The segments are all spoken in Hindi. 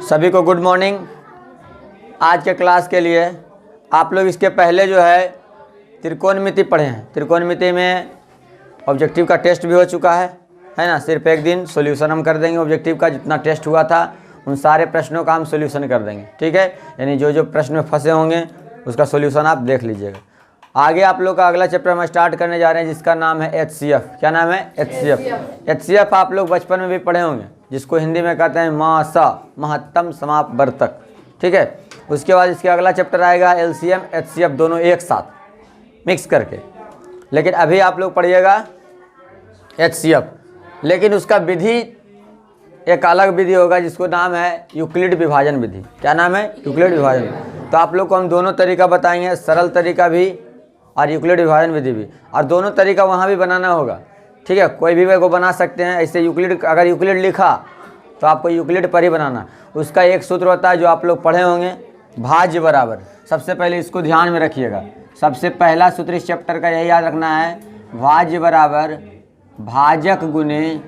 सभी को गुड मॉर्निंग। आज के क्लास के लिए आप लोग इसके पहले जो है त्रिकोणमिति पढ़े हैं। त्रिकोणमिति में ऑब्जेक्टिव का टेस्ट भी हो चुका है ना। सिर्फ एक दिन सॉल्यूशन हम कर देंगे ऑब्जेक्टिव का। जितना टेस्ट हुआ था उन सारे प्रश्नों का हम सॉल्यूशन कर देंगे, ठीक है। यानी जो जो प्रश्न में फंसे होंगे उसका सॉल्यूशन आप देख लीजिएगा। आगे आप लोग का अगला चैप्टर हम स्टार्ट करने जा रहे हैं जिसका नाम है HCF। क्या नाम है? HCF। HCF आप लोग बचपन में भी पढ़े होंगे, जिसको हिंदी में कहते हैं मासा, महत्तम समापवर्तक, ठीक है। उसके बाद इसके अगला चैप्टर आएगा LCM HCF, दोनों एक साथ मिक्स करके। लेकिन अभी आप लोग पढ़िएगा HCF, लेकिन उसका विधि एक अलग विधि होगा जिसको नाम है यूक्लिड विभाजन विधि। क्या नाम है? यूक्लिड विभाजन। तो आप लोग को हम दोनों तरीका बताएंगे, सरल तरीका भी और यूक्लिड विभाजन विधि भी। और दोनों तरीका वहाँ भी बनाना होगा, ठीक है। कोई भी वे को बना सकते हैं ऐसे। यूक्लिड, अगर यूक्लिड लिखा तो आपको यूक्लिड पर ही बनाना। उसका एक सूत्र होता है जो आप लोग पढ़े होंगे, भाज्य बराबर। सबसे पहले इसको ध्यान में रखिएगा। सबसे पहला सूत्र इस चैप्टर का यही याद रखना है, भाज्य बराबर भाजक गुने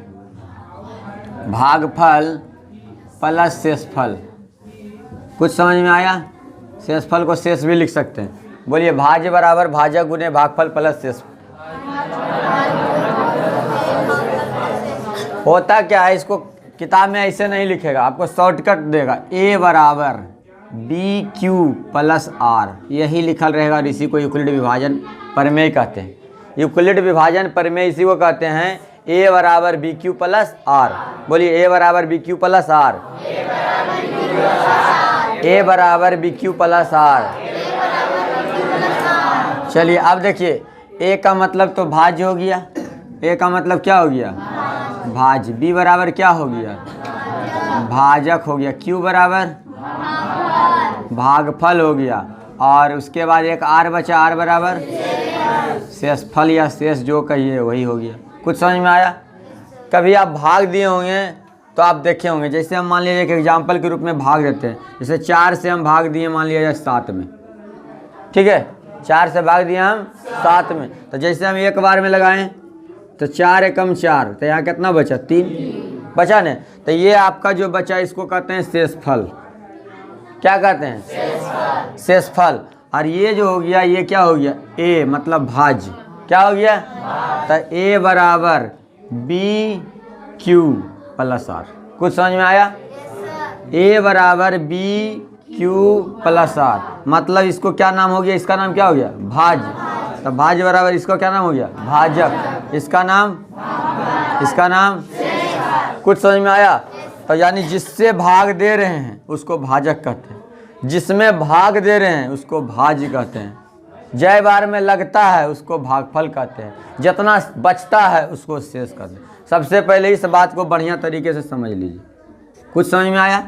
भागफल प्लस शेषफल। कुछ समझ में आया? शेषफल को शेष भी लिख सकते हैं। बोलिए, भाज्य बराबर भाजक गुने भागफल प्लस शेषफल। होता क्या है, इसको किताब में ऐसे नहीं लिखेगा, आपको शॉर्टकट देगा। A बराबर BQ प्लस R, यही लिखल रहेगा और इसी को यूक्लिड विभाजन प्रमेय कहते हैं। यूक्लिड विभाजन प्रमेय इसी को कहते हैं। A बराबर BQ प्लस R। बोलिए, A बराबर BQ प्लस R। A बराबर BQ प्लस R। चलिए अब देखिए, A का मतलब तो भाज्य हो गया। A का मतलब क्या हो गया? भाज्य। B बराबर क्या हो गया? भाजक हो गया। Q बराबर भागफल हो गया। और उसके बाद एक R बचा, R बराबर शेषफल या शेष जो कहिए वही हो गया। कुछ समझ में आया? कभी आप भाग दिए होंगे तो आप देखे होंगे, जैसे हम मान लीजिए एक एग्जाम्पल के रूप में भाग देते हैं। जैसे 4 से हम भाग दिए मान लिया जाए 7 में, ठीक है। 4 से भाग दिए हम 7 में, तो जैसे हम एक बार में लगाएं तो 4 एकम 4, तो यहाँ कितना बचा? 3 बचा ने। तो ये आपका जो बचा इसको कहते हैं शेषफल। क्या कहते हैं? शेषफल। और ये जो हो गया, ये क्या हो गया? A मतलब भाज्य। क्या हो गया? तो A बराबर BQ प्लस R। कुछ समझ में आया? A बराबर BQ प्लस R, मतलब इसको क्या नाम हो गया? इसका नाम क्या हो गया? भाज्य। तो भाज्य बराबर इसको क्या नाम हो गया? भाजक। इसका नाम कुछ समझ में आया? तो यानी जिससे भाग दे रहे हैं उसको भाजक कहते हैं, जिसमें भाग दे रहे हैं उसको भाज्य कहते हैं, जय बार में लगता है उसको भागफल कहते हैं, जितना बचता है उसको शेष कहते हैं। सबसे पहले इस बात को बढ़िया तरीके से समझ लीजिए। कुछ समझ में आया?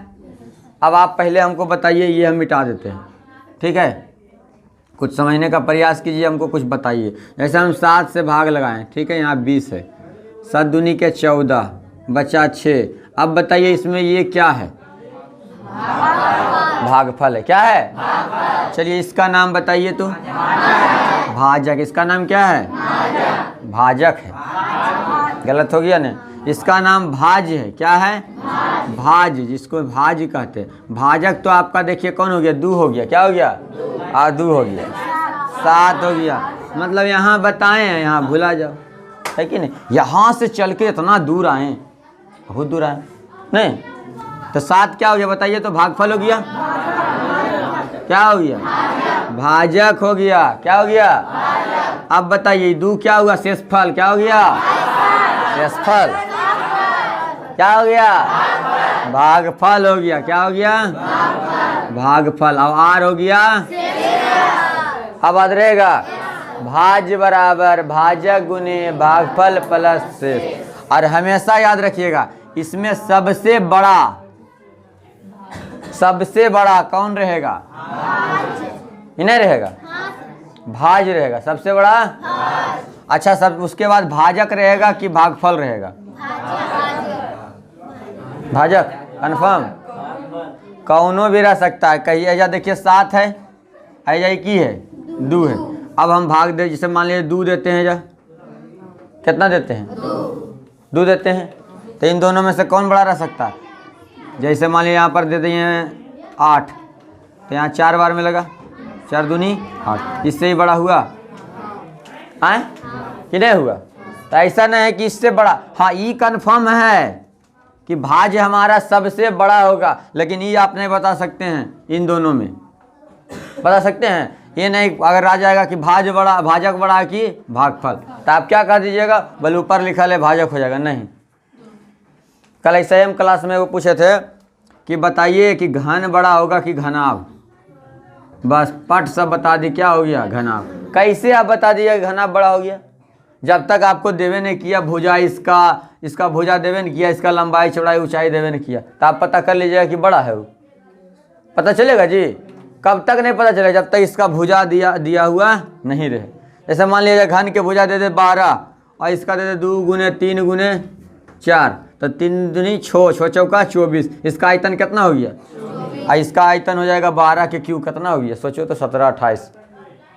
अब आप पहले हमको बताइए, ये हम मिटा देते हैं, ठीक है। कुछ समझने का प्रयास कीजिए, हमको कुछ बताइए। जैसे हम 7 से भाग लगाएं, ठीक है। यहाँ 20 है, 7 दूनी के 14 बचा 6। अब बताइए इसमें ये क्या है? भागफल है। क्या है? चलिए इसका नाम बताइए तो। भाजक। इसका नाम क्या है? भाजक है। गलत हो गया ना? इसका नाम भाज्य है। क्या है? भाज्य, जिसको भाज्य कहते हैं। भाजक तो आपका देखिए कौन हो गया? 2 हो गया। क्या हो गया? 2 हो गया। 7 हो गया। मतलब यहाँ बताएं हैं, यहाँ भूला जाओ, है कि नहीं। यहाँ से चल के इतना दूर आए, बहुत दूर आए नहीं, तो 7 क्या हो गया बताइए तो? भागफल हो गया। क्या हो गया? भाजक हो गया। क्या हो गया? अब बताइए 2 क्या हुआ? शेषफल। क्या हो गया? शेषफल। क्या हो गया? भागफल हो गया। क्या हो गया? भागफल। अब R हो गया। अब याद रहेगा, भाज्य बराबर भाजक गुने भागफल प्लस शेष। और हमेशा याद रखिएगा, इसमें सबसे बड़ा कौन रहेगा? ये नहीं रहेगा, भाज्य रहेगा सबसे बड़ा। अच्छा, सब उसके बाद भाजक रहेगा कि भागफल रहेगा? भाजक। कन्फर्म? कौनो भी रह सकता है। कहीं ऐजा देखिए 7 है, ऐजा की है 2 है। अब हम भाग दे, जैसे मान लीजिए 2 देते हैं, जा कितना देते हैं? 2 देते हैं। तो इन दोनों में से कौन बड़ा रह सकता है? जैसे मान लीजिए यहाँ पर दे दिए हैं 8, तो यहाँ 4 बार में लगा, 4 दूनी 8, इससे ही बड़ा हुआ आए कि नहीं हुआ? तो ऐसा नहीं है कि इससे बड़ा, हाँ ये कन्फर्म है कि भाज्य हमारा सबसे बड़ा होगा, लेकिन ये आप नहीं बता सकते हैं इन दोनों में, बता सकते हैं ये नहीं। अगर आ जाएगा कि भाज्य बड़ा, भाजक बड़ा कि भागफल, तो आप क्या कह दीजिएगा, बल ऊपर लिखा है भाजक हो जाएगा, नहीं। कल ऐसे हम क्लास में वो पूछे थे कि बताइए कि घन बड़ा होगा कि घनाभ, बस पट सब बता दी, क्या हो गया, घनाभ। कैसे आप बता दिए घनाभ बड़ा हो गया? जब तक आपको देवे नहीं किया भुजा, इसका भुजा देवे नहीं किया, इसका लंबाई चौड़ाई ऊंचाई देवे नहीं किया, तो आप पता कर लीजिएगा कि बड़ा है वो। पता चलेगा जी? कब तक नहीं पता चलेगा? जब तक इसका भुजा दिया हुआ नहीं रहे। जैसे मान लीजिए घन के भुजा दे दे 12 और इसका दे दे 2 गुने 3 गुने 4, तो 3 दूनी 6, 6 चौका 24, इसका आयतन कितना हो गया? और इसका आयतन हो जाएगा 12 के क्यू, कितना हो गया सोचो तो 17 28,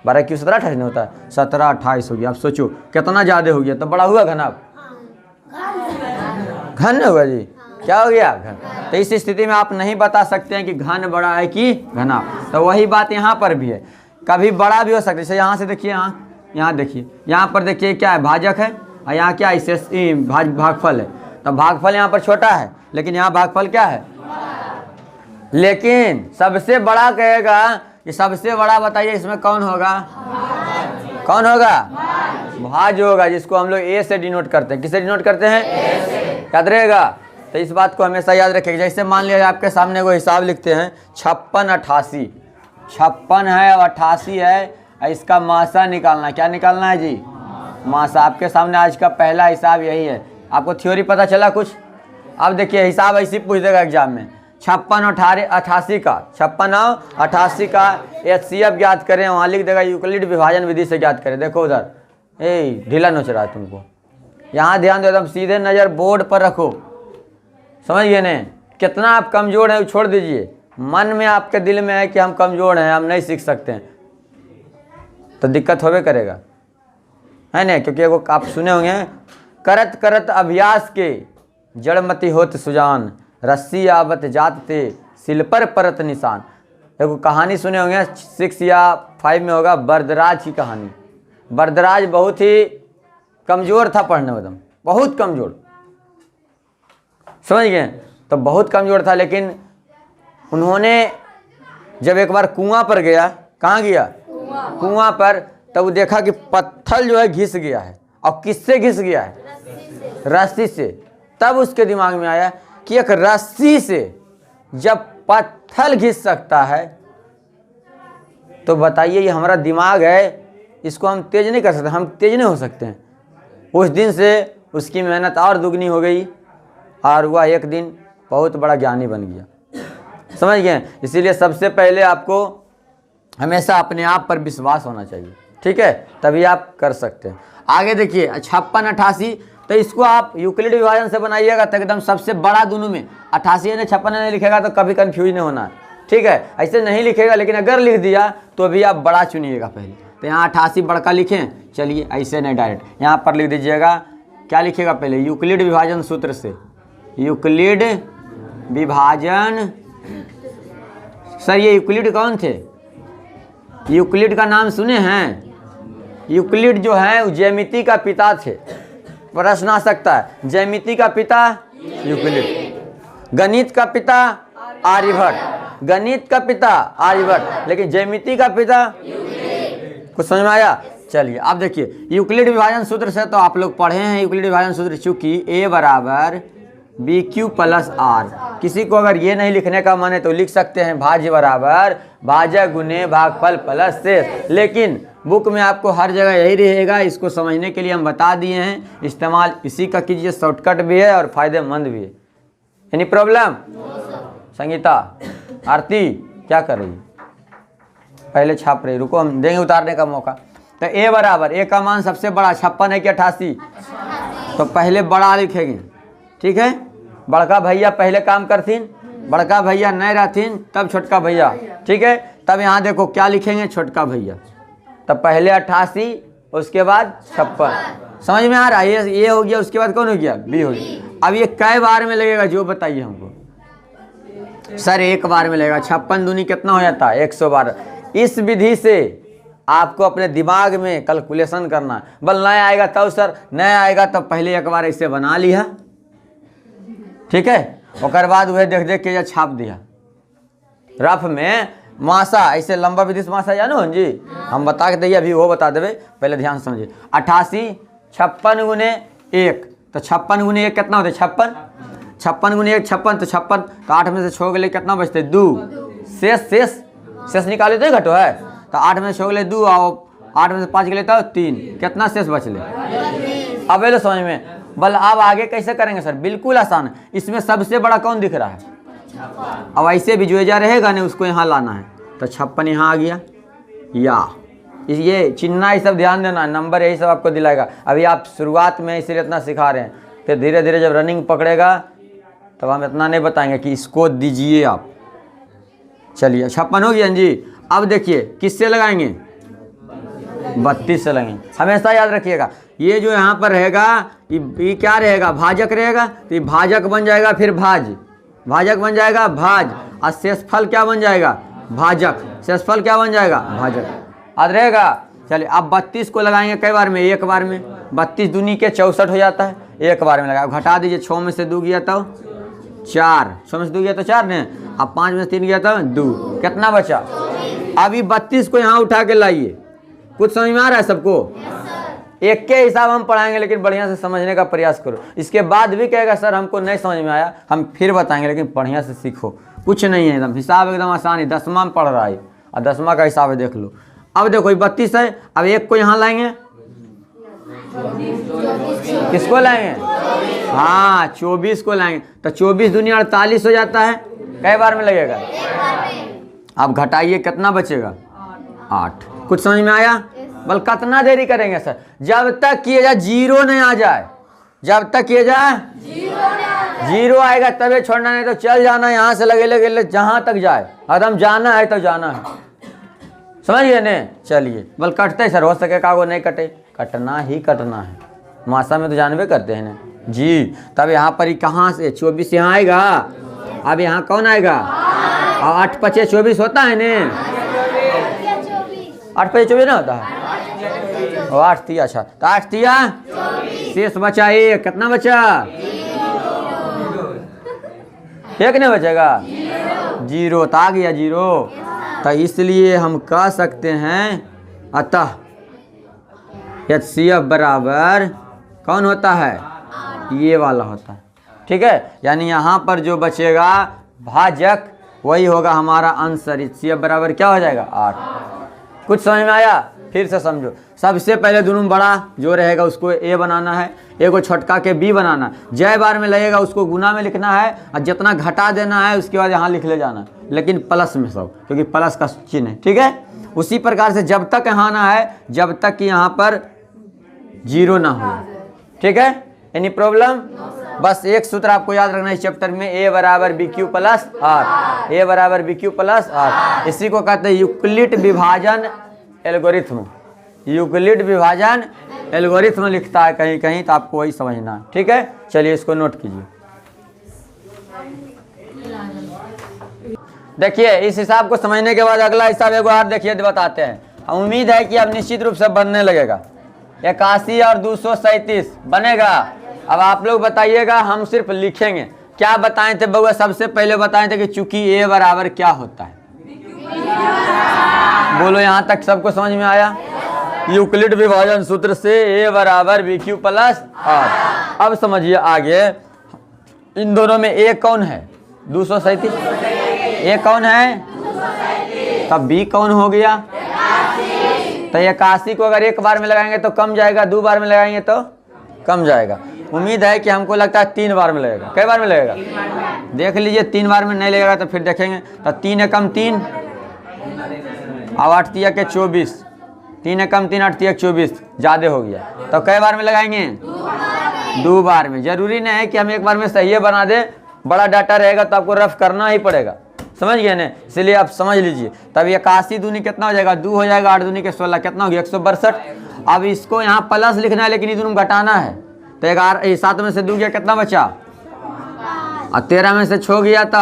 12 क्यू 17 28 नहीं होता है, 17 28 हो गया। आप सोचो कितना ज़्यादा हो गया, तो बड़ा हुआ घनाभ, घन होगा जी, क्या हो गया, घन। तो इस स्थिति में आप नहीं बता सकते हैं कि घन बड़ा है कि घनाभ। तो वही बात यहाँ पर भी है, कभी बड़ा भी हो सकता है। जैसे यहाँ से देखिए, यहाँ देखिए, यहाँ पर देखिए क्या है, भाजक है, और यहाँ क्या है, भागफल है। तो भागफल यहाँ पर छोटा है, लेकिन यहाँ भागफल क्या है, लेकिन सबसे बड़ा कहेगा कि सबसे बड़ा बताइए इसमें कौन होगा, कौन होगा, भाज्य होगा, जिसको हम लोग ए से डिनोट करते हैं। किससे डिनोट करते हैं, याद रहेगा। तो इस बात को हमेशा याद रखिएगा। जैसे मान लिया आपके सामने वो हिसाब लिखते हैं 56 88, 56 है और 88 है, इसका मासा निकालना, क्या निकालना है जी, मासा। आपके सामने आज का पहला हिसाब यही है। आपको थ्योरी पता चला कुछ? अब देखिए हिसाब ऐसे पूछ देगा एग्जाम में, 56 और 88 का, 56 और 88 का HCF ज्ञात करें, वहाँ लिख देगा यूक्लिड विभाजन विधि से ज्ञात करें। देखो उधर, ढीला नोच रहा है तुमको, यहाँ ध्यान दो, एकदम सीधे नज़र बोर्ड पर रखो, समझ गए न? कितना आप कमज़ोर हैं छोड़ दीजिए, मन में आपके दिल में है कि हम कमज़ोर हैं, हम नहीं सीख सकते हैं, तो दिक्कत होवे करेगा, है ना? क्योंकि वो आप सुने होंगे, करत करत अभ्यास के जड़मती होत सुजान, रस्सी आवत जात थे सिल पर परत निशान। देखो कहानी सुने होंगे, 6 या 5 में होगा, बरदराज की कहानी। बरदराज बहुत ही कमज़ोर था पढ़ने में, एकदम बहुत कमज़ोर, समझ गए? तो बहुत कमज़ोर था, लेकिन उन्होंने जब एक बार कुआं पर गया, कहाँ गया, कुआं पर, तब देखा कि पत्थर जो है घिस गया है। और किससे घिस गया है, रस्सी से। तब उसके दिमाग में आया कि एक रस्सी से जब पत्थर घिस सकता है, तो बताइए ये हमारा दिमाग है, इसको हम तेज नहीं कर सकते, हम तेज नहीं हो सकते हैं। उस दिन से उसकी मेहनत और दुगनी हो गई, और वह एक दिन बहुत बड़ा ज्ञानी बन गया, समझ गए? इसीलिए सबसे पहले आपको हमेशा अपने आप पर विश्वास होना चाहिए, ठीक है? तभी आप कर सकते हैं। आगे देखिए 56 88, तो इसको आप यूक्लिड विभाजन से बनाइएगा तो एकदम सबसे बड़ा दोनों में 88 ने 56 नहीं लिखेगा तो कभी कन्फ्यूज नहीं होना, ठीक है? ऐसे नहीं लिखेगा, लेकिन अगर लिख दिया तो भी आप बड़ा चुनिएगा पहले। तो यहाँ 88 बड़का लिखें, चलिए ऐसे नहीं, डायरेक्ट यहाँ पर लिख दीजिएगा। क्या लिखेगा पहले, यूक्लिड विभाजन सूत्र से, यूक्लिड विभाजन। सर ये यूक्लिड कौन थे, यूक्लिड का नाम सुने हैं? यूक्लिड जो है ज्यामिति का पिता थे, प्रश्न आ सकता है, ज्यामिति का पिता यूक्लिड, गणित का पिता आर्यभट्ट, गणित का पिता आर्यभट्ट, लेकिन ज्यामिति का पिता, कुछ समझ में आया? चलिए अब देखिए यूक्लिड विभाजन सूत्र से तो आप लोग पढ़े हैं यूक्लिड विभाजन सूत्र, चूंकि A बराबर BQ प्लस R। किसी को अगर ये नहीं लिखने का मन है तो लिख सकते हैं भाज्य बराबर भाजक गुने भागफल प्लस शेष, लेकिन बुक में आपको हर जगह यही रहेगा। इसको समझने के लिए हम बता दिए हैं, इस्तेमाल इसी का कीजिए, शॉर्टकट भी है और फायदेमंद भी है। Any problem? संगीता, आरती क्या कर रही है? पहले छाप रही, रुको हम देंगे उतारने का मौका। तो A बराबर, A का मान सबसे बड़ा 56 है कि 88, तो पहले बड़ा लिखेंगे, ठीक है? बड़का भैया पहले काम करतीन, बड़का भैया नहीं रहतीन तब छोटका भैया, ठीक है? तब यहाँ देखो क्या लिखेंगे, छोटका भैया, तब पहले 88 उसके बाद 56। समझ में आ रहा है? ये हो गया, उसके बाद कौन हो गया, B हो गया। अब ये कै बार में लगेगा जो बताइए हमको, सर एक बार में लगेगा। 56 दूनी कितना हो जाता है 112। इस विधि से आपको अपने दिमाग में कैलकुलेशन करना है। बल नया आएगा तब सर, नया आएगा तब पहले एक बार ऐसे बना लिया, ठीक है, और बाद वह देख देख के छाप दिया रफ में। मासा ऐसे लंबा विधि से मासा जानो जी, हम बता के दिए, अभी वो बता देवे, पहले ध्यान से समझिए। 88 56 गुने 1, तो 56 गुने 1 कितना होता है 56। 56 गुने 1 56, तो 56, तो 8 में से 6 गले कितना बचते 2। शेष निकाले तो घटो है, तो 8 में से 6 गले 2, और 8 में से 5 गले तो 3, कितना शेष बचले। अब लो समझ में। बल अब आगे कैसे करेंगे सर, बिल्कुल आसान है। इसमें सबसे बड़ा कौन दिख रहा है, अब ऐसे भी जो जा रहेगा ना उसको यहाँ लाना है, तो 56 यहाँ आ गया। या ये चिन्ह ये सब ध्यान देना, नंबर यही सब आपको दिलाएगा। अभी आप शुरुआत में इसीलिए इतना सिखा रहे हैं, फिर धीरे धीरे जब रनिंग पकड़ेगा तब हम इतना नहीं बताएंगे कि इसको दीजिए आप। चलिए 56 हो गया जी। अब देखिए किससे लगाएंगे, 32 से लगाएंगे। हमेशा याद रखिएगा ये जो यहाँ पर रहेगा ये क्या रहेगा, भाजक रहेगा, तो ये भाजक बन जाएगा, फिर भाजक बन जाएगा भाज, और शेषफल क्या बन जाएगा भाजक, शेषफल क्या बन जाएगा भाजक, याद रहेगा। चलिए अब 32 को लगाएंगे कई बार में, एक बार में। 32 दूनी के 64 हो जाता है, एक बार में लगाया। घटा दीजिए, 6 में से 2 गया तो 4, 6 में से 2 गया तो 4 ने, अब 5 में से 3 गया तो 2, कितना बचा। अभी 32 को यहाँ उठा के लाइए। कुछ समझ में आ रहा है सबको। एक के हिसाब हम पढ़ाएंगे, लेकिन बढ़िया से समझने का प्रयास करो। इसके बाद भी कहेगा सर हमको नहीं समझ में आया, हम फिर बताएंगे, लेकिन बढ़िया से सीखो। कुछ नहीं है, एकदम हिसाब एकदम आसान है। 10वां में पढ़ रहा है, और 10वां का हिसाब है, देख लो। अब देखो 32 है, अब एक को यहाँ लाएंगे, किसको लाएंगे, हाँ 24 को लाएंगे, तो 24 दूनी 48 हो जाता है। कई बार में लगेगा, अब घटाइए कितना बचेगा 8। कुछ समझ में आया। बल कितना देरी करेंगे सर, जब तक किए जाए 0 नहीं आ जाए, जब तक किए जाए 0 आएगा तभी छोड़ना, नहीं तो चल जाना यहाँ से लगे लगे जहाँ तक जाए। एकदम जाना है तो जाना है, समझिए ने। चलिए बल कटते सर, हो सके कागो नहीं कटे, कटना ही कटना है। मासा में तो जानबे करते हैं ना जी। तब यहाँ पर ही कहाँ से 24 यहाँ आएगा, अब यहाँ कौन आएगा, 8 5 24 होता है ने, 8 5 24 ना होता है, 8 3, अच्छा तो 8 3 शेष बचा 1, कितना बचा 1 नहीं बचेगा 0, तो आ गया 0। तो इसलिए हम कह सकते हैं अतः HCF बराबर कौन होता है, ये वाला होता है, ठीक है। यानी यहाँ पर जो बचेगा भाजक वही होगा हमारा आंसर। HCF बराबर क्या हो जाएगा 8। कुछ समझ में आया, फिर से समझो। सबसे पहले दोनों बड़ा जो रहेगा उसको A बनाना है, A को छोटका के B बनाना है। जय बार में लगेगा उसको गुना में लिखना है, और जितना घटा देना है उसके बाद यहाँ लिख ले जाना है, लेकिन प्लस में सब, क्योंकि प्लस का चिन्ह है, ठीक है। उसी प्रकार से जब तक यहाँ आना है, जब तक कि यहाँ पर 0 ना हो, ठीक है। Any problem. बस एक सूत्र आपको याद रखना है इस चैप्टर में, A बराबर BQ प्लस R, A बराबर BQ प्लस R। इसी को कहते हैं यूक्लिड विभाजन एल्गोरिथ्म। यूक्लिड विभाजन एल्गोरिथ्म लिखता है कहीं कहीं, तो आपको वही समझना है, ठीक है। चलिए इसको नोट कीजिए। देखिए इस हिसाब को समझने के बाद अगला हिसाब एक बार देखिए बताते हैं। उम्मीद है कि अब निश्चित रूप से बनने लगेगा। 81 और 237 बनेगा। अब आप लोग बताइएगा, हम सिर्फ लिखेंगे। क्या बताए थे बउआ, सबसे पहले बताए थे कि चूंकि A बराबर क्या होता है, बोलो यहाँ तक सबको समझ में आया। यूक्लिड विभाजन सूत्र से A बराबर BQ प्लस R। अब समझिए आगे, इन दोनों में A कौन है 237, A कौन है, तब B कौन हो गया, तो 81 को अगर एक बार में लगाएंगे तो कम जाएगा, 2 बार में लगाएंगे तो कम जाएगा। उम्मीद है कि हमको लगता है 3 बार में लगेगा। कई बार में लगेगा देख लीजिए, 3 बार में नहीं लगेगा तो फिर देखेंगे। तो 3 एकम 3, अब 8 3 के 24, 3 एकम 3 8 3 24, ज़्यादा हो गया। तो कई बार में लगाएंगे 2 बार में। जरूरी नहीं है कि हम एक बार में सही बना दे, बड़ा डाटा रहेगा तो आपको रफ करना ही पड़ेगा, समझ गए ना। इसलिए आप समझ लीजिए। तब 81 दूनी कितना हो जाएगा 2 हो जाएगा, 8 दूनी के 16 कितना हो गया 162। अब इसको यहाँ प्लस लिखना है, लेकिन ये दोनों घटाना है। तो 7 में से 2 गया, कितना बचा, और 13 में से 6 गया तो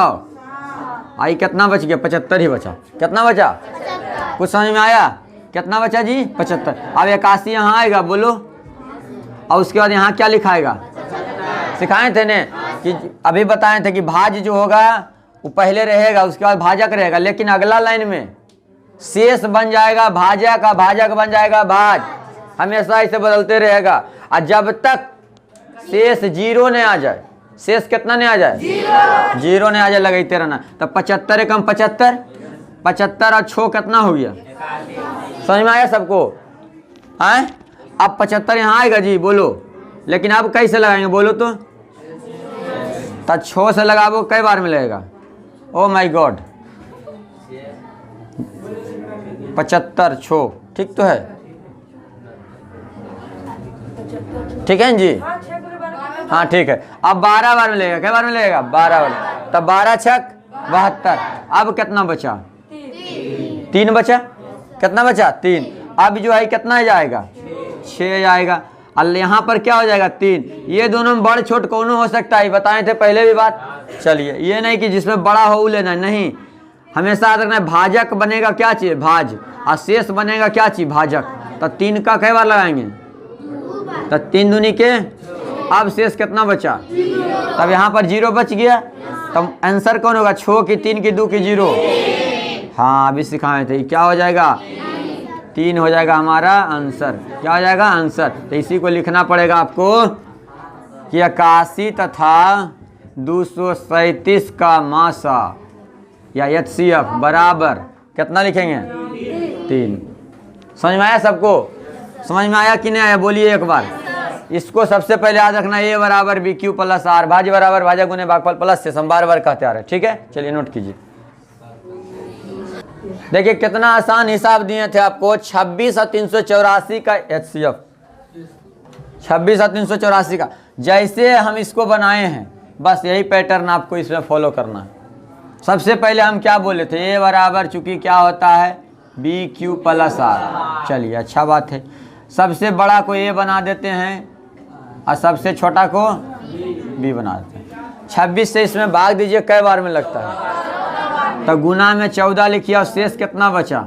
आई कितना बच गया? 75 ही बचा। कितना बचा? कुछ समझ में आया? कितना बचा जी? 75। अब 81 यहाँ आएगा, बोलो। और उसके बाद यहाँ क्या लिखाएगा? सिखाए थे ने कि अभी बताए थे कि भाज्य जो होगा वो पहले रहेगा, उसके बाद भाजक रहेगा, लेकिन अगला लाइन में शेष बन जाएगा भाजक, भाजक बन जाएगा भाज, हमेशा इसे बदलते रहेगा। और जब तक शेष 0 नहीं आ जाए, शेष कितना नहीं आ जाए? 0 नहीं आ जाए, लगाते रहना। तब 75 एकम 75, 75 और 6 कितना हो गया? समझ में आया सबको? आए अब 75 यहाँ आएगा जी, बोलो। लेकिन अब कैसे लगाएंगे बोलो तो? 6 से लगाओ, कई बार में लगेगा? ओ माय गॉड, 75 6, ठीक तो है? ठीक है जी, हाँ ठीक है। अब 12 बार में लगेगा, कई बार में लगेगा? 12 बार। तब 12 छक 72। अब कितना बचा? 3 बचा। कितना बचा? 3। अब जो है कितना जाएगा? 6 जाएगा। और यहाँ पर क्या हो जाएगा? 3। ये दोनों में बड़ छोट कौन हो सकता है? बताए थे पहले भी बात। चलिए, ये नहीं कि जिसमें बड़ा हो लेना, नहीं, हमेशा याद रखना है भाजक बनेगा क्या चीज? भाज। और शेष बनेगा क्या चीज? भाजक। तो 3 का कई बार लगाएंगे? तो 3 दूनी के। अब शेष कितना बचा? तब यहाँ पर 0 बच गया। तब आंसर कौन होगा? 6 की 3 की 2 की 0। हाँ अभी सिखाए थे, क्या हो जाएगा? 3 हो जाएगा हमारा आंसर। क्या हो जाएगा? आंसर। तो इसी को लिखना पड़ेगा आपको कि 81 तथा 237 का मासा या HCF बराबर कितना लिखेंगे? 3। समझ में आया सबको? समझ में आया कि नहीं आया? बोलिए एक बार। इसको सबसे पहले याद रखना, A बराबर BQ प्लस R, भाज्य बराबर भाजक गुने भागफल प्लस से, हम बार कहते आ रहे हैं। ठीक है, चलिए नोट कीजिए। देखिए कितना आसान हिसाब दिए थे आपको। 26 और 384 का HCF, 26 और 384 का। जैसे हम इसको बनाए हैं, बस यही पैटर्न आपको इसमें फॉलो करना है। सबसे पहले हम क्या बोले थे? A बराबर चूंकि क्या होता है? BQ plus R। चलिए अच्छा बात है। सबसे बड़ा को A बना देते हैं और सबसे छोटा को B बना देते हैं। 26 से इसमें भाग दीजिए, कई बार में लगता है? तो गुना में 14 लिखिए और शेष कितना बचा?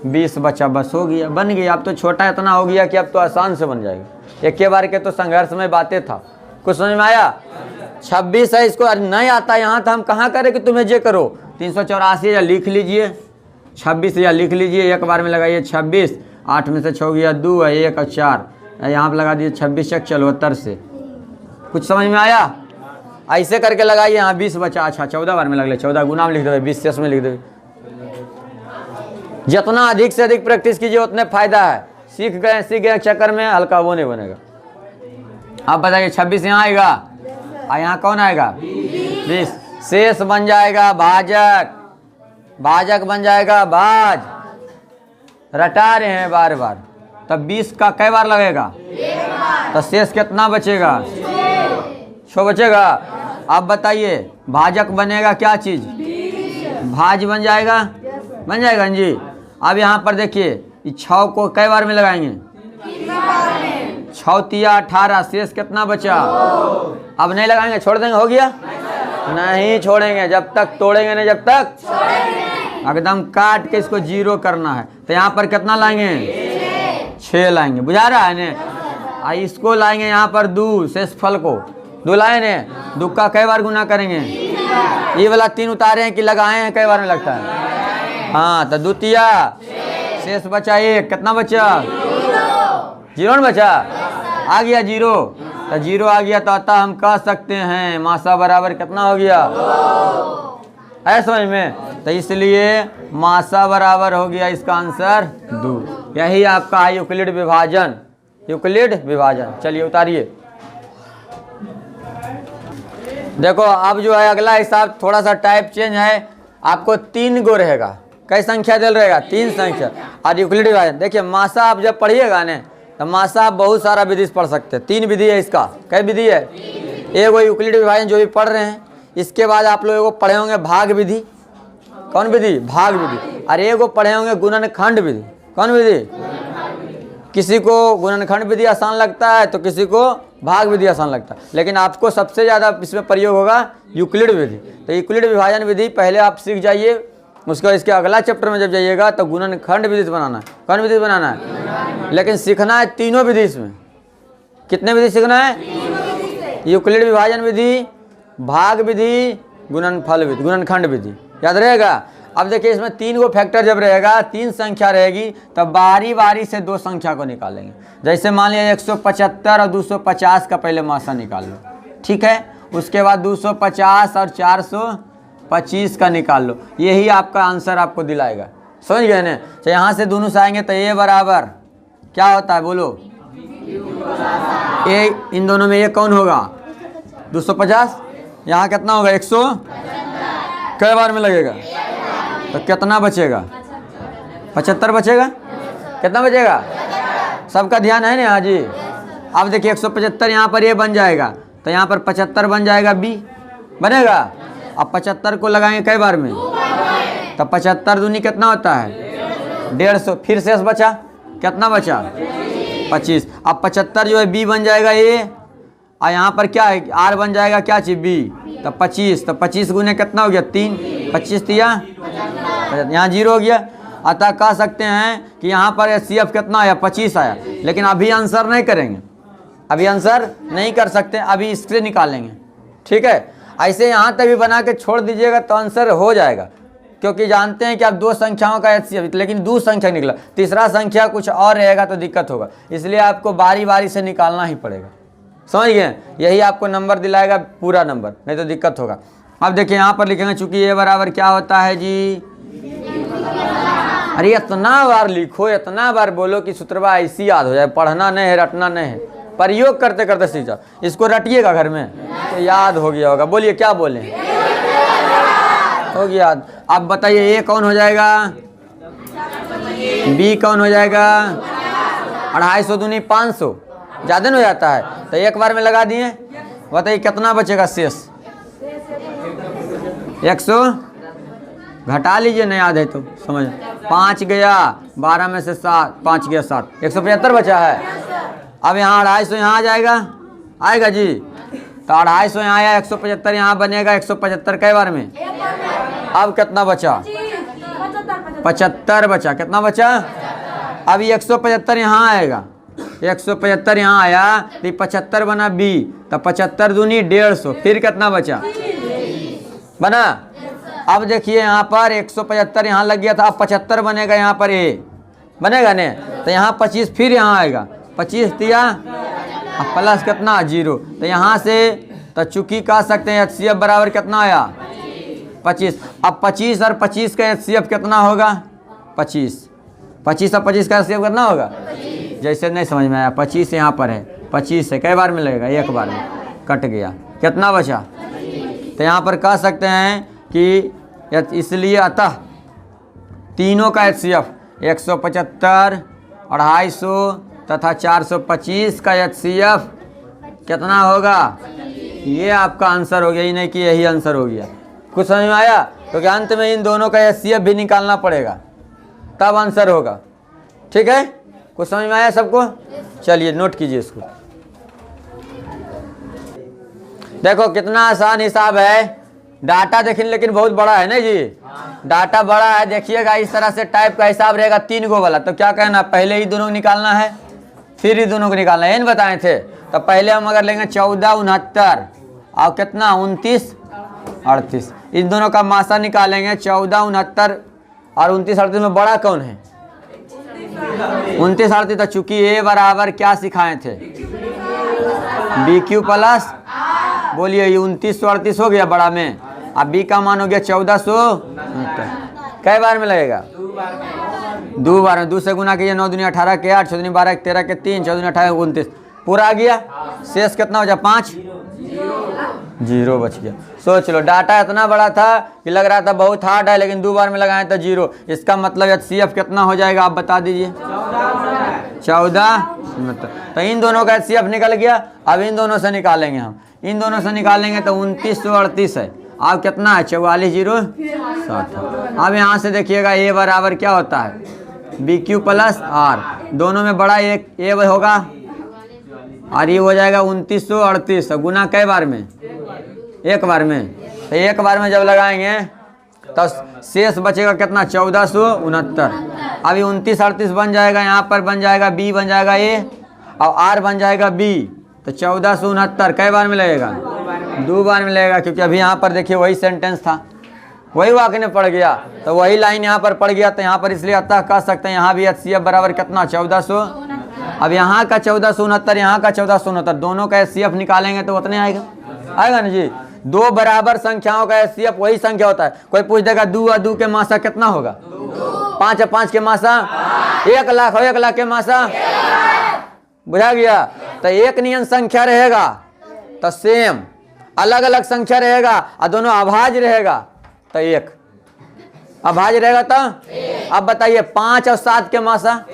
20 बचा। बस हो गया, बन गया। अब तो छोटा इतना हो गया कि अब तो आसान से बन जाएगा। एक के बार के तो संघर्ष में बातें था। कुछ समझ में आया? 26 है, इसको नहीं आता यहाँ तो हम कहाँ करें कि तुम्हें जे करो? 384 या लिख लीजिए, 26 या लिख लीजिए, एक बार में लगाइए 26, 8 में से 6 गया 2 है, 1 और 4, यहाँ पर लगा दीजिए 26 चक 74 से। कुछ समझ में आया? ऐसे करके लगाइए। यहाँ 20 बचा। अच्छा 14 बार में लग ले, 14 गुना में लिख देवे, 20 शेष में लिख देवे। जितना अधिक से अधिक प्रैक्टिस कीजिए उतने फायदा है। सीख गए चक्कर में हल्का वो नहीं बनेगा। अब बताइए 26 यहाँ आएगा और यहाँ कौन आएगा? 20। शेष बन जाएगा भाजक, भाजक बन जाएगा भाज। रटा रहे हैं बार बार। तब 20 का कई बार लगेगा? तो शेष कितना बचेगा? 6 बचेगा। अब बताइए भाजक बनेगा क्या चीज? भाज बन जाएगा, बन जाएगा जी। अब यहाँ पर देखिए 6 को कई बार में लगाएंगे? 6 तिया 18, शेष कितना बचा? अब नहीं लगाएंगे, छोड़ देंगे? हो गया? नहीं छोड़ेंगे, जब तक तोड़ेंगे नहीं, जब तक एकदम काट के इसको 0 करना है। तो यहाँ पर कितना लाएंगे? 6 लाएंगे। बुझा रहा है ने? इसको लाएंगे यहाँ पर 2, शेष फल को 2 लाए ने। 2 का कई बार गुना करेंगे? ये वाला 3 उतारे हैं कि लगाए हैं, कई बार में लगता है? हाँ, तो 2 तिया, शेष बचा 1, कितना बचा? 0 न बचा? आ गया 0। तो 0 आ गया तो अतः हम कह सकते हैं मासा बराबर कितना हो गया? है समझ में? तो इसलिए मासा बराबर हो गया इसका आंसर 2। यही आपका है यूक्लिड विभाजन, यूक्लिड विभाजन। चलिए उतारिए। देखो अब जो है अगला हिसाब थोड़ा सा टाइप चेंज है। आपको 3 गो रहेगा। कई संख्या दिल रहेगा? 3 संख्या। और यूक्लिड विभाजन देखिए, मासा आप जब पढ़िएगा ना तो मासा आप बहुत सारा विधि पढ़ सकते हैं। 3 विधि है इसका। कई विधि है? एक वो यूक्लिड विभाजन जो भी पढ़ रहे हैं। इसके बाद आप लोगों को पढ़े होंगे भाग विधि। कौन विधि? भाग विधि। और एक वो पढ़े होंगे गुणनखंड विधि। कौन विधि? किसी को गुणनखंड विधि आसान लगता है तो किसी को भाग विधि आसान लगता है, लेकिन आपको सबसे ज़्यादा इसमें प्रयोग होगा यूक्लिड विधि। तो यूक्लिड विभाजन विधि पहले आप सीख जाइए, उसका इसके अगला चैप्टर में जब जाइएगा तो गुणनखंड विधि से बनाना है। कौन विधि से बनाना है? लेकिन सीखना है तीनों विधि। इसमें कितने विधि सीखना है? यूक्लिड विभाजन विधि, भाग विधि, गुणनफल विधि, गुणनखंड विधि, याद रहेगा। अब देखिए इसमें 3 गो फैक्टर जब रहेगा, 3 संख्या रहेगी, तब बारी बारी से 2 संख्या को निकालेंगे। जैसे मान लिया 175 और 250 का पहले मासा निकाल लो, ठीक है। उसके बाद 250 और 425 का निकाल लो। यही आपका आंसर आपको दिलाएगा, समझ गए ना। तो यहाँ से दोनों से आएंगे तो ये बराबर क्या होता है बोलो? ए, इन दोनों में ये कौन होगा? 250। यहाँ कितना होगा? 100। कई बार में लगेगा तो कितना बचेगा? 75 बचेगा। कितना बचेगा? सबका ध्यान है ना यहाँ जी। अब देखिए 175 यहाँ पर ये बन जाएगा तो यहाँ पर 75 बन जाएगा, बी बनेगा। अब 75 को लगाएंगे कई बार में? तब 75 दूनी कितना होता है? 150। फिर शेष बचा, कितना बचा? 25। अब 75 जो है बी बन जाएगा ये, और यहाँ पर क्या है? आर बन जाएगा क्या चीज? बी। तब 25, तो 25 गुने कितना हो गया? 3। 25 दिया, यहाँ 0 हो गया। अतः कह सकते हैं कि यहाँ पर HCF कितना आया? 25 आया। लेकिन अभी आंसर नहीं करेंगे, अभी आंसर नहीं कर सकते, अभी इससे निकालेंगे, ठीक है। ऐसे यहाँ तक भी बना के छोड़ दीजिएगा तो आंसर हो जाएगा, क्योंकि जानते हैं कि आप 2 संख्याओं का HCF, लेकिन 2 संख्या निकला, तीसरा संख्या कुछ और रहेगा तो दिक्कत होगा। इसलिए आपको बारी बारी से निकालना ही पड़ेगा, समझ गए। यही आपको नंबर दिलाएगा, पूरा नंबर, नहीं तो दिक्कत होगा। अब देखिए यहाँ पर लिखेंगे, चूंकि ये बराबर क्या होता है जी? अरे इतना बार लिखो, इतना बार बोलो कि सूत्रवा ऐसी याद हो जाए। पढ़ना नहीं है, रटना नहीं है, प्रयोग करते करते सीख जाओ। इसको रटिएगा घर में तो याद हो गया होगा। बोलिए, क्या बोले? हो गया। अब बताइए ये कौन हो जाएगा? बी कौन हो जाएगा? 250 दूनी 500, ज़्यादा नहीं हो जाता है तो एक बार में लगा दिए। बताइए कितना बचेगा शेष? 100 घटा लीजिए, नहीं याद है तो समझ। 5 गया, 12 में से 7, 5 गया 7, 175 बचा है। अब यहाँ 250 यहाँ आ जाएगा, आएगा जी। तो 250 यहाँ आया, 175 यहाँ बनेगा। 175 कई बार में? अब कितना बचा? 75 बचा। कितना बचा? अब 175 यहाँ आएगा, 175 यहाँ आया तो 75 बना बी, तो 75 दूनी 150। फिर कितना बचा? बना। अब देखिए यहाँ पर 175 यहाँ लग गया था, अब 75 बनेगा यहाँ पर, ए बनेगा ने, तो यहाँ 25 फिर यहाँ आएगा, 25 दिया, अब प्लस कितना? 0। तो यहाँ से तो चूंकि कह सकते हैं HCF बराबर कितना आया? 25। अब 25 और 25 का HCF कितना होगा? 25। 25 और 25 का HCF कितना होगा? जैसे नहीं समझ में आया, 25 यहाँ पर है, 25 से कई बार में लगेगा? एक बार में, कट गया। कितना बचा? तो यहाँ पर कह सकते हैं कि इसलिए अतः तीनों का HCF 175, 250 तथा 425 का HCF कितना होगा? ये आपका आंसर हो गया, ही नहीं कि यही आंसर हो गया। कुछ समझ में आया? क्योंकि अंत में इन दोनों का HCF भी निकालना पड़ेगा, तब आंसर होगा, ठीक है। कुछ समझ में आया सबको? चलिए नोट कीजिए इसको। देखो कितना आसान हिसाब है। डाटा देखिए लेकिन बहुत बड़ा है ना जी, डाटा बड़ा है। देखिएगा इस तरह से टाइप का हिसाब रहेगा 3 गो वाला, तो क्या कहना? पहले ही दोनों को निकालना है, फिर ही दोनों को निकालना है, बताए थे। तो पहले हम अगर लेंगे 14, 69 और कितना? 29, 38। इन दोनों का मासा निकालेंगे। 14, 69 और 29, 38 में बड़ा कौन है? 29, 38। तो चूंकि ए बराबर क्या सिखाए थे? BQ प्लस, बोलिए ये 29, 38 हो गया बड़ा में। अब बी का मान हो गया 1400। कई बार में लगेगा? 2 बार में। 2 से गुना कीजिए, 9 दूनी 18 के 8, 6 दूनी 12 के 13 के 3, 14 दूनी 18 29, पूरा आ गया। शेष कितना हो जाए? 5, 0 बच गया। सोच लो, डाटा इतना बड़ा था कि लग रहा था बहुत हार्ड है, लेकिन 2 बार में लगाए तो 0। इसका मतलब HCF कितना हो जाएगा आप बता दीजिए? 14। तो इन दोनों का HCF निकल गया। अब इन दोनों से निकालेंगे हम, इन दोनों से निकालेंगे तो 2938 है। अब कितना है? 4407। अब यहाँ से देखिएगा ए बराबर क्या होता है? बी क्यू प्लस आर, दोनों में बड़ा एक ए होगा और ये हो जाएगा 2938 गुना कई बार में? एक बार में। तो एक बार में जब लगाएंगे तो शेष बचेगा कितना? 1469। अभी 2938 बन जाएगा, यहाँ पर बन जाएगा बी बन जाएगा ए और आर बन जाएगा बी। तो 1469 कई बार में लगेगा? 2 बार में लगेगा, क्योंकि अभी यहाँ पर देखिए वही सेंटेंस था, वही वाक्य में पड़ गया, तो वही लाइन यहाँ पर पड़ गया। तो यहाँ पर इसलिए अतः कह सकते हैं यहाँ भी HCF बराबर कितना? 1400। अब यहाँ का 1469, यहाँ का 1469, दोनों का HCF निकालेंगे तो उतने आएगा, आएगा ना जी। दो बराबर संख्याओं का HCF वही संख्या होता है। कोई पूछ देगा 2 और 2 के मासा कितना होगा? 5 और 5 के मासा 1 लाख और 1 लाख के मासा, बुझा गया। तो एक नियन संख्या रहेगा तो सेम, अलग अलग संख्या रहेगा और दोनों अभाज्य रहेगा तो एक अभाज्य रहेगा। तो अब बताइए 5 और 7 के मासा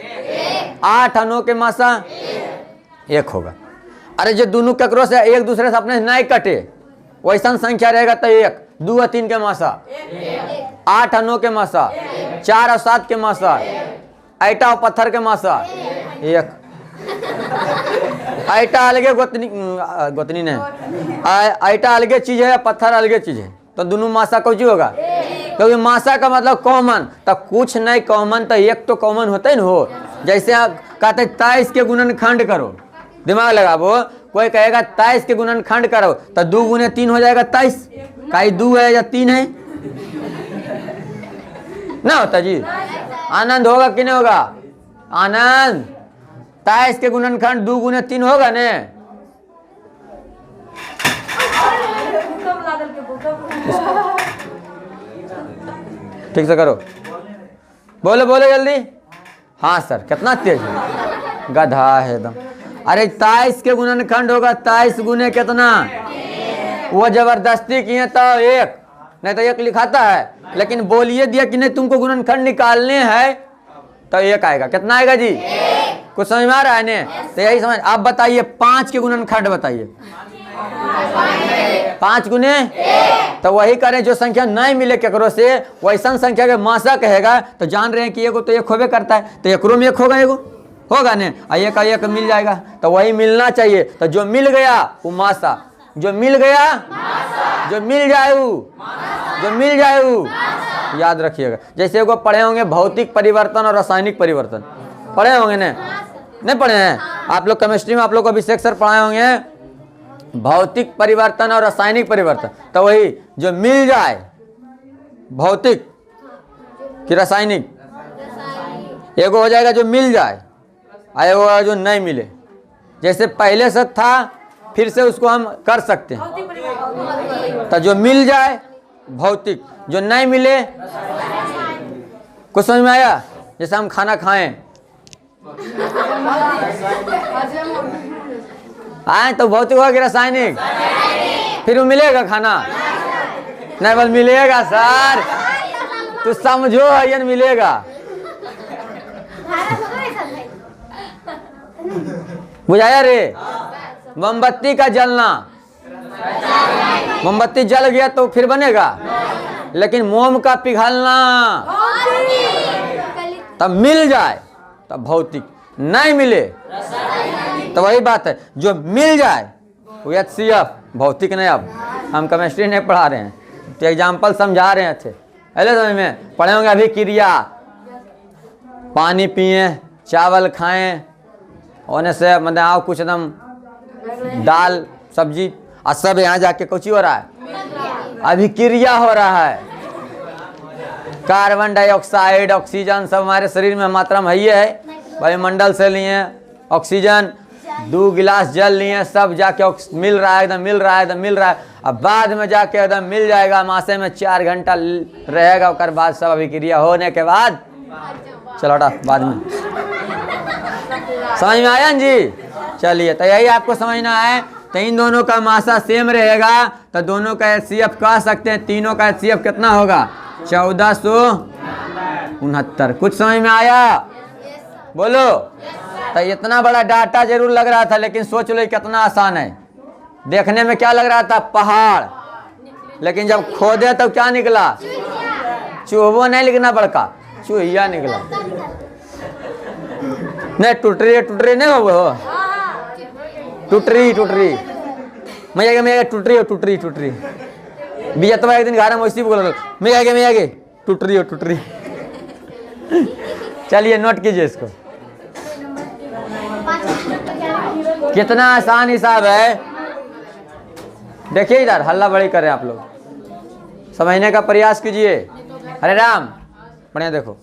8 और 9 के मासा 1 होगा। अरे जो दोनों ककरों से एक दूसरे से अपने नहीं कटे वैसा संख्या रहेगा तो 1। 2 और 3 के मासा 8 और 9 के मासा 4 और 7 के मासा, ऐटा और पत्थर के मासा 1। ऐटा अलगे गोतनी नहीं, ऐटा अलगे चीज है, पत्थर अलगे चीज है, तो दोनों मासा कौन होगा? क्योंकि मासा का मतलब कॉमन, तो कुछ नहीं कॉमन तो एक तो कॉमन होता है ना हो। जैसे आप कहते 23 के गुणनखंड करो, दिमाग लगाओ, कोई कहेगा 23 के गुणनखंड करो तो 2 गुने 3 हो जाएगा 23। काई 2 है या 3 है? ना होता जी। आनंद होगा कि नहीं होगा? आनंद 23 के गुणनखंड 2 गुने 3 होगा ने? ठीक से करो, बोलो बोलो जल्दी। हाँ सर, कितना तेज है, गधा है एकदम। अरे 23 के गुणनखंड होगा 23 गुने कितना? वो जबरदस्ती किए तो 1, नहीं तो 1 लिखाता है, लेकिन बोलिए दिया कि नहीं तुमको गुणनखंड निकालने हैं तो 1 आएगा। कितना आएगा जी? कुछ समझ में आ रहा है ने? तो यही समझ। आप बताइए 5 के गुणनखंड बताइए। 5 गुने, तो वही करें जो संख्या नहीं मिले केकरो से वैसा संख्या के मासा कहेगा तो जान रहे हैं कि एगो तो 1 होबे करता है, तो एकरो में 1 होगा, एगो होगा ने, एक का 1 मिल जाएगा, तो वही मिलना चाहिए। तो जो मिल गया वो मासा, जो मिल गया जो मिल जाए जो मिल जाए याद रखिएगा। जैसे एगो पढ़े होंगे भौतिक परिवर्तन और रासायनिक परिवर्तन, पढ़े होंगे ने? नहीं पढ़े हैं आप लोग? केमिस्ट्री में आप लोग को अभिषेक सर पढ़ाए होंगे भौतिक परिवर्तन और रासायनिक परिवर्तन। तो वही जो मिल जाए भौतिक कि रासायनिक, एगो हो जाएगा जो मिल जाए और एगो जो नहीं मिले। जैसे पहले से था फिर से उसको हम कर सकते हैं। तो जो मिल जाए भौतिक, जो नहीं मिले, कुछ समझ में आया? जैसे हम खाना खाएं आए तो भौतिक होगा कि रासायनिक? फिर वो मिलेगा खाना? नहीं बस मिलेगा सर, तो समझो ये मिलेगा। बुझाया रे? मोमबत्ती का जलना, मोमबत्ती जल गया तो फिर बनेगा, लेकिन मोम का पिघलना तब मिल जाए तब भौतिक, नहीं मिले तो वही बात है जो मिल जाए वो HCF भौतिक नहीं। अब हम केमिस्ट्री नहीं पढ़ा रहे हैं, तो एग्जाम्पल समझा रहे हैं अच्छे, अरे समझ में पढ़े होंगे अभी क्रिया, पानी पिए, चावल खाएं, होने से मतलब आओ कुछ एकदम दाल सब्जी और सब यहाँ जाके कुछ हो रहा है, अभी क्रिया हो रहा है। कार्बन डाइऑक्साइड ऑक्सीजन सब हमारे शरीर में मात्रा में है, वायुमंडल से लिए ऑक्सीजन, 2 गिलास जल लिए, सब जाके मिल रहा है, एकदम मिल रहा है, एकदम मिल रहा है। अब बाद में जाके एकदम मिल जाएगा, मासे में 4 घंटा रहेगा, उसके बाद सब अभिक्रिया होने के बाद चलो हटा बाद में। समझ में आया जी? चलिए, तो यही आपको समझना है। तो इन दोनों का मासा सेम रहेगा तो दोनों का HCF कह सकते हैं। तीनों का HCF कितना होगा? 1469। कुछ समझ में आया? बोलो। तो इतना बड़ा डाटा जरूर लग रहा था, लेकिन सोच लो कितना आसान है। देखने में क्या लग रहा था? पहाड़, लेकिन जब खोदे तो क्या निकला? चूहो नहीं लिखना बड़का, चूहिया निकला। नहीं टुटरी नहीं हो वो टुटरी मैं टुटरी बिजतवा एक दिन घर में वैसी बोल मैं आगे टुटरी चलिए नोट कीजिए इसको। कितना आसान हिसाब है, देखिए इधर हल्ला बड़ी कर रहे हैं आप लोग, समझने का प्रयास कीजिए। हरे राम बढ़िया देखो,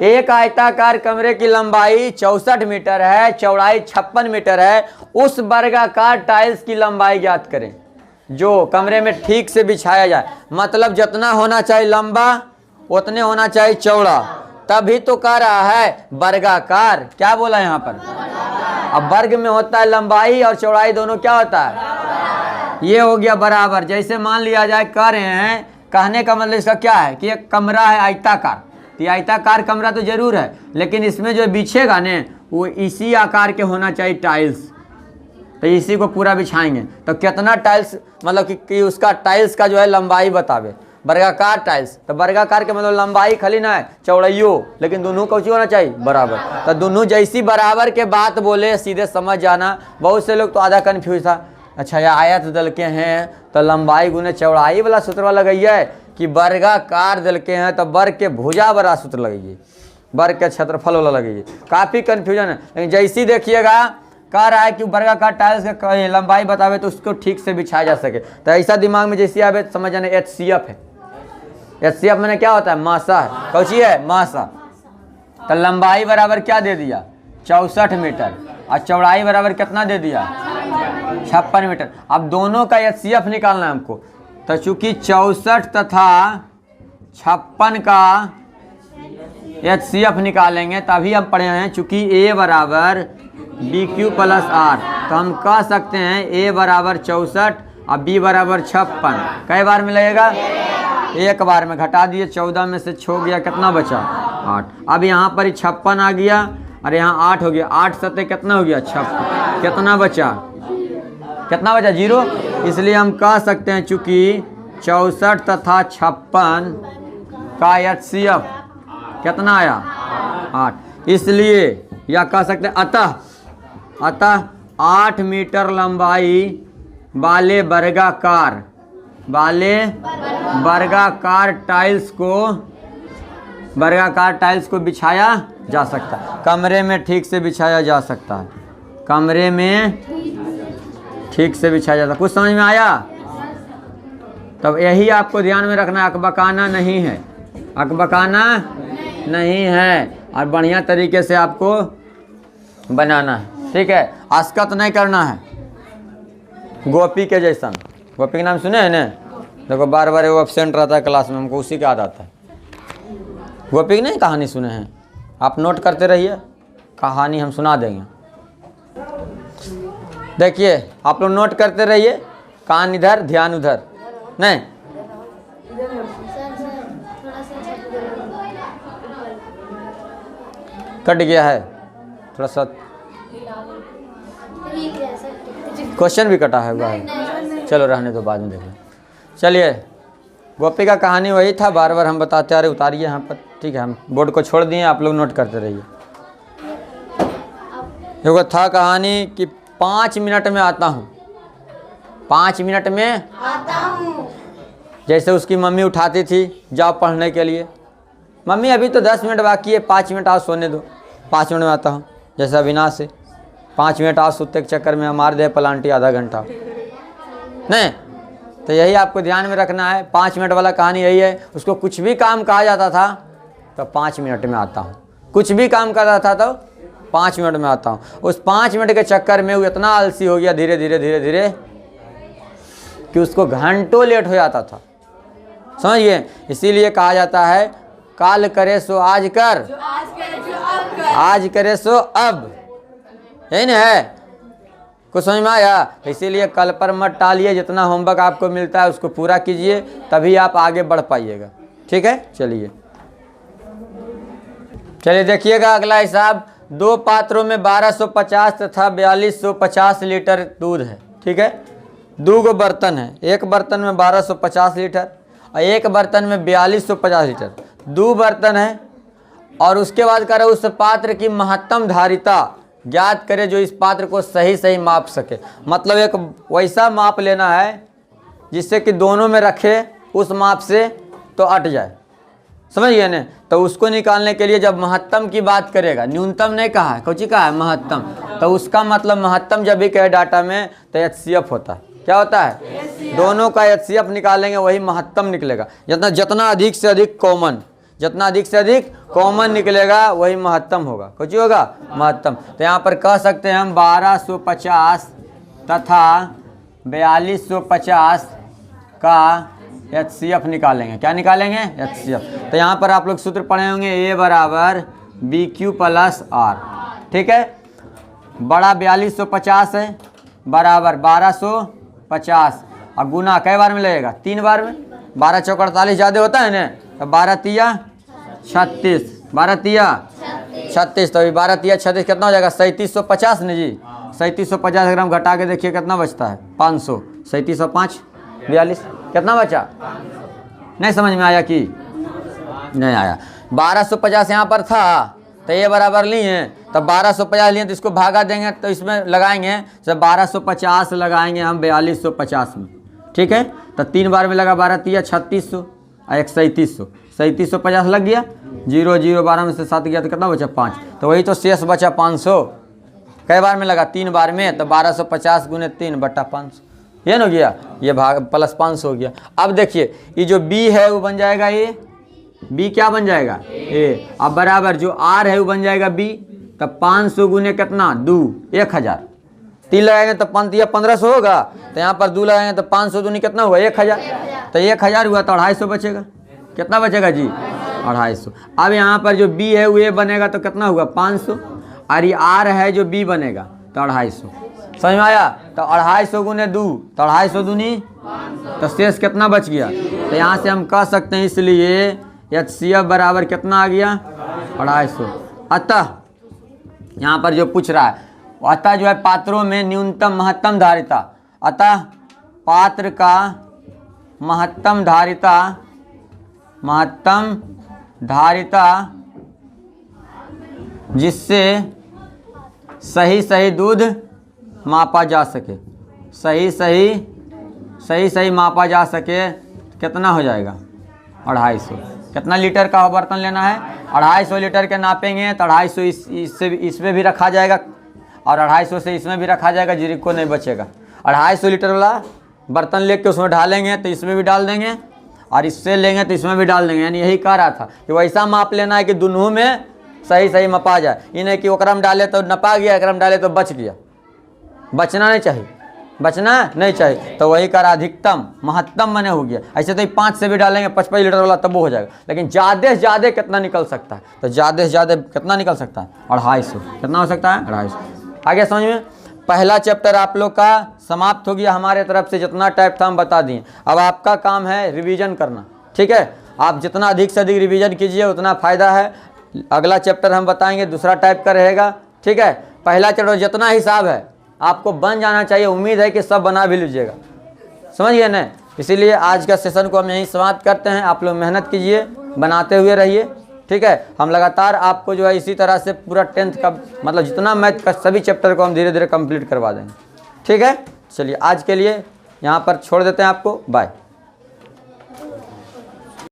एक आयताकार कमरे की लंबाई 64 मीटर है, चौड़ाई 56 मीटर है। उस वर्गाकार टाइल्स की लंबाई ज्ञात करें जो कमरे में ठीक से बिछाया जाए। मतलब जितना होना चाहिए लंबा उतने होना चाहिए चौड़ा, तभी तो कह रहा है वर्गाकार। क्या बोला यहाँ पर? अब वर्ग में होता है लंबाई और चौड़ाई दोनों क्या होता है, ये हो गया बराबर। जैसे मान लिया जाए कह रहे हैं, कहने का मतलब इसका क्या है कि एक कमरा है आयताकार, तो आयताकार कमरा तो जरूर है, लेकिन इसमें जो बिछेगा ने वो इसी आकार के होना चाहिए टाइल्स, तो इसी को पूरा बिछाएंगे। तो कितना टाइल्स मतलब कि उसका टाइल्स का जो है लंबाई बतावे, वर्गाकार टाइल्स। तो वर्गाकार के मतलब लंबाई खाली ना है चौड़ाइयो, लेकिन दोनों को होना चाहिए बराबर। तो दोनों जैसी बराबर के बात बोले सीधे समझ जाना। बहुत से लोग तो आधा कन्फ्यूज था, अच्छा या आयत दल के हैं तो लंबाई गुने चौड़ाई वाला सूत्र लगाइए कि वर्गाकार दल के हैं तो वर्ग के भुजा वाला सूत्र लगाइए, वर्ग के क्षेत्रफल वाला लगाइए। काफ़ी कन्फ्यूजन है, लेकिन जैसी देखिएगा कह रहा है कि वर्गाकार टाइल्स का लंबाई बतावे तो उसको ठीक से बिछाया जा सके। तो ऐसा दिमाग में जैसे आवे समझ जाने HCF है। HCF मैंने क्या होता है, मासा है। कौची है? मासा। तो लंबाई बराबर क्या दे दिया 64 मीटर और चौड़ाई बराबर कितना दे दिया 56 मीटर। अब दोनों का HCF निकालना है हमको, तो चूंकि 64 तथा 56 का HCF निकालेंगे तभी हम पढ़े हैं। चूंकि A बराबर BQ प्लस R, तो हम कह सकते हैं A बराबर 64 और B बराबर 56। कई बार में लगेगा? एक बार में। घटा दिए 14 में से 6 गया, कितना बचा 8। अब यहाँ पर 56 आ गया और यहाँ 8 हो गया, 8 सत्ते कितना हो गया 56। कितना बचा 0। इसलिए हम कह सकते हैं चूंकि 64 तथा 56 का HCF कितना आया 8, इसलिए या कह सकते हैं अतः 8 मीटर लंबाई वाले वर्गाकार टाइल्स को बिछाया जा सकता है, कमरे में ठीक से बिछाया जा सकता है, कमरे में ठीक से बिछाया जाता है। कुछ समझ में आया? तब यही आपको ध्यान में रखना, अकबकाना नहीं है, अकबकाना नहीं है, और बढ़िया तरीके से आपको बनाना है, ठीक है। अस्कत नहीं करना है, गोपी के जैसा। गोपी के नाम सुने हैं ना? देखो बार बार वो एब्सेंट रहता है क्लास में, हमको उसी का याद आता है। गोपी की नहीं कहानी सुने हैं? आप नोट करते रहिए, कहानी हम सुना देंगे। देखिए आप लोग नोट करते रहिए, कान इधर ध्यान उधर। नहीं कट गया है थोड़ा सा, क्वेश्चन भी कटा है हुआ है, चलो रहने दो, बाद में देखें। चलिए गोपी का कहानी वही था, बार बार हम बताते आ रहे, उतारिए यहाँ पर, ठीक है। हम बोर्ड को छोड़ दिए, आप लोग नोट करते रहिए। देखो था कहानी कि 5 मिनट में आता हूँ, 5 मिनट में आता हूँ। जैसे उसकी मम्मी उठाती थी, जाओ पढ़ने के लिए, मम्मी अभी तो 10 मिनट बाकी है, 5 मिनट आओ सोने दो, 5 मिनट में आता हूँ। जैसे अविनाश से 5 मिनट आओ सोते के चक्कर में मार दे पलांटी आधा घंटा, नहीं। तो यही आपको ध्यान में रखना है, 5 मिनट वाला कहानी यही है। उसको कुछ भी काम कहा जाता था तो 5 मिनट में आता हूँ, कुछ भी काम कर रहा था तो 5 मिनट में आता हूँ। उस 5 मिनट के चक्कर में वो इतना आलसी हो गया धीरे धीरे कि उसको घंटों लेट हो जाता था, समझिए। इसीलिए कहा जाता है काल करे सो आज कर, आज करे सो अब, यही ना है। कुछ समझ में आया? इसीलिए कल पर मत टालिए, जितना होमवर्क आपको मिलता है उसको पूरा कीजिए, तभी आप आगे बढ़ पाइएगा, ठीक है। चलिए देखिएगा अगला हिसाब। 2 पात्रों में 1250 तथा 4250 लीटर दूध है, ठीक है। 2 बर्तन है, एक बर्तन में 1250 लीटर और एक बर्तन में 4250 लीटर। 2 बर्तन है और उसके बाद कह रहा है उस पात्र की महत्तम धारिता ज्ञात करे जो इस पात्र को सही सही माप सके। मतलब एक वैसा माप लेना है जिससे कि दोनों में रखे उस माप से तो अट जाए, समझ गए ना। तो उसको निकालने के लिए जब महत्तम की बात करेगा, न्यूनतम नहीं कहा है, कौची कहा है, महत्तम, तो उसका मतलब महत्तम जब भी कहे डाटा में तो HCF होता है। क्या होता है, दोनों का HCF निकालेंगे वही महत्तम निकलेगा। जितना अधिक से अधिक कॉमन, जितना अधिक से अधिक कॉमन निकलेगा वही महत्तम होगा। कुछ होगा महत्तम। तो यहाँ पर कह सकते हैं हम 1250 तथा 4250 का HCF निकालेंगे। क्या निकालेंगे, HCF। तो यहाँ पर आप लोग सूत्र पढ़े होंगे A बराबर BQ प्लस R, ठीक है। बड़ा 4250 है बराबर 1250 और गुना कई बार में लगेगा, 3 बार में। 12 चौक 48 ज़्यादा होता है ना, तो 12 तिया 36, 12 तिया 36, तो 12 तिया 36 कितना हो जाएगा, 3750 न जी। 3750 अगर हम घटा के देखिए कितना बचता है, 500। 3705 42 कितना बचा, नहीं समझ में आया कि नहीं आया। 1250 यहाँ पर था तो ये बराबर लिए, तब 1250 लिए तो इसको भागा देंगे तो इसमें लगाएंगे जब 1250 लगाएंगे हम 4250 में, ठीक है। तो 3 बार में लगा 12 तिया 3600 और एक 3700, 3750 लग गया। 0 0 12 में से 7 गया तो कितना बचा, 5। तो वही तो शेष बचा 500। कई बार में लगा, 3 बार में, तो 1250 गुने 3 बटा 500, ये ना गया, ये भाग प्लस 500 हो गया। अब देखिए ये जो B है वो बन जाएगा A, B क्या बन जाएगा A। अब बराबर जो R है वो बन जाएगा B। तब 500 गुने कितना, 2, 1000। 3 लगाएंगे तो 5 या 1500 होगा, तो यहाँ पर 2 लगाएंगे तो 500 दूनी कितना हुआ, 1000। तो 1000 हुआ तो 250 बचेगा। कितना बचेगा जी, 250। अब यहाँ पर जो B है वो A बनेगा तो कितना हुआ, 500, और ये R है जो B बनेगा तो 250। समझ में आया। तो 250 गुने 2 तो 250 दूनी, तो शेष कितना बच गया। तो यहाँ से हम कह सकते हैं इसलिए HCF बराबर कितना आ गया, 250। अतः यहाँ पर जो पूछ रहा है, अतः जो है पात्रों में न्यूनतम महत्तम धारिता, अतः पात्र का महत्तम धारिता जिससे सही सही दूध मापा जा सके, सही सही मापा जा सके, कितना हो जाएगा, 250। कितना लीटर का बर्तन लेना है, 250 लीटर के नापेंगे तो 250 इसमें भी रखा जाएगा और 250 से इसमें भी रखा जाएगा, जिनको नहीं बचेगा। 250 लीटर वाला बर्तन लेके उसमें डालेंगे तो इसमें भी डाल देंगे और इससे लेंगे तो इसमें भी डाल देंगे। यानी यही कह रहा था कि वैसा माप लेना है कि दोनों में सही सही मपा जाए। ये नहीं कि ओकरा में डाले तो नपा गया, एकरा में डाले तो बच गया। बचना नहीं चाहिए, बचना नहीं चाहिए। तो वही कर अधिकतम महत्तम मने हो गया। ऐसे तो 5 से भी डालेंगे 55 लीटर वाला तब वो हो जाएगा, लेकिन ज़्यादा से ज़्यादा कितना निकल सकता है, तो ज़्यादा से ज़्यादा कितना निकल सकता है, 250। कितना हो सकता है, 250। आगे समझ में। पहला चैप्टर आप लोग का समाप्त हो गया हमारे तरफ से। जितना टाइप था हम बता दिए। अब आपका काम है रिवीजन करना, ठीक है। आप जितना अधिक से अधिक रिवीजन कीजिए उतना फ़ायदा है। अगला चैप्टर हम बताएंगे दूसरा टाइप का रहेगा, ठीक है। पहला चैप्टर जितना हिसाब है आपको बन जाना चाहिए। उम्मीद है कि सब बना भी लीजिएगा, समझ गए ना। इसीलिए आज का सेशन को हम यहीं समाप्त करते हैं। आप लोग मेहनत कीजिए, बनाते हुए रहिए, ठीक है। हम लगातार आपको जो है इसी तरह से पूरा 10th का मतलब जितना मैथ का सभी चैप्टर को हम धीरे धीरे कंप्लीट करवा देंगे, ठीक है। चलिए आज के लिए यहाँ पर छोड़ देते हैं आपको, बाय।